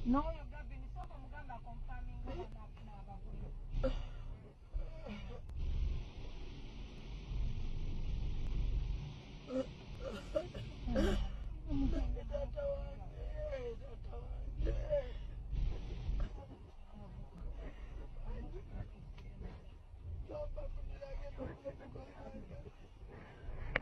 No, you're grabbing it. So I'm going to confirming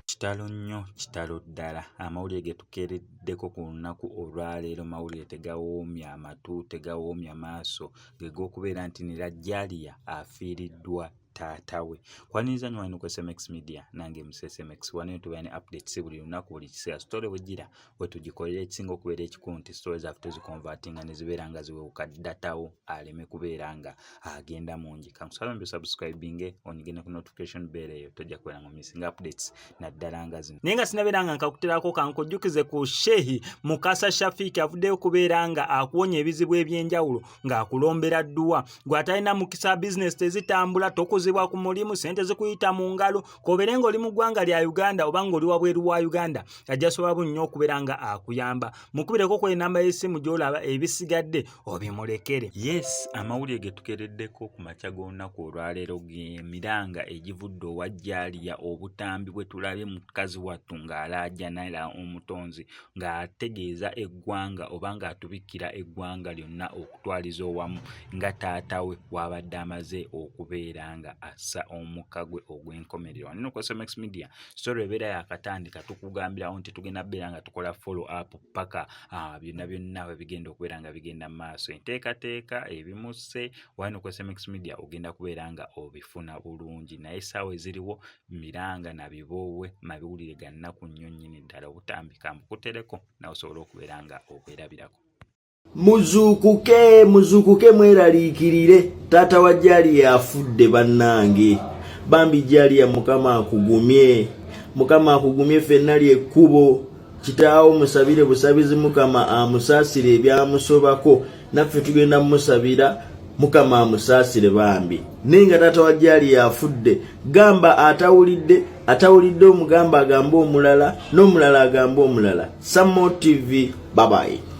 Kitalo nnyo, kitalo ddala. Amawulire ge tukeereddeko ku lunaku olwaleero mawulire tegawoomya amatu, tegawoomya maaso, ge g'okubeera nti Nirajjaliya afiiriddwa taata we. Kwaniriza nnyo wano ku SMX Media, nange Musese MX. Wano tubaye ne updates buli lunaku, buli kiseera. Story wejjira bwe tugikolera ekisinga okubeera ekikulu nti stories zaffe tuzikonvatinga ne zibeera nga ziwewuka ddatawo aleme kubeera nga agenda mungi. Kankusaba mbe subscribinge onigende ku notification bell eyo tojja kubeera nga missing updates naddala nga zino. Naye nga sinabeera nga nkakuterako kankujjukize ku Shehi Mukasa Shafiki avuddeyo kubeera nga akuwonya ebizibu eby'enjawulo ng'akulombera dduwa. Gwe atalina mukisa business tezitambula, tokuzibwa ku mulimu, sente zikuyita mu ngalo, kobeere ng'oli mu ggwanga lya Uganda oba ng'oli wabweru wa Uganda, ajja sobola nnyo okubeera nga akuyamba. Mukubireko ku enamba y'essimu gy'olaba, ebisigadde obimulekere. Yes, amawulire ge tukeereddeko ku makya g'olunaku olwaleero g'emiranga egivudde owa Jaliya, obutambi bwe tulabye mukazi wattu ng'alaaja Naira omutonzi ng'ategeeza eggwanga oba ng'atubikira eggwanga lyonna okutwaliza owamu nga taata we wabadde amaze okubeera nga assa omukka gwe ogw'enkomerero. Wano ku SMX Media story ebeera yakatandika tukugambirawo nti tugenda beera nga tukola follow up paka byonna byonna we bigenda okubeera nga bigenda mu maaso. Enteekateeka ebimusse wano ku SMX Media ogenda kubeera nga obifuna bulungi, naye essaawa eziriwo miranga na biboowe mabiwulire ga nnaku nnyo nnyini ddala obutambika mbukutereko nawe osobola okubeera nga obwerabirako. Muzukuke mweraliikirire, taata wa Jaliya afudde bannange. Bambi Jaliya Mukama akugumye ffenna ly'ekkubo. Kitaawo musabire busabizi Mukama amusaasire ebyamusobako, naffe tugenda musabira Mukama amusaasire bambi. Nenga taata wa Jaliya afudde, gamba atawulidde omugamba agamba omulala, n'omulala agamba omulala. Samo TV, bye bye.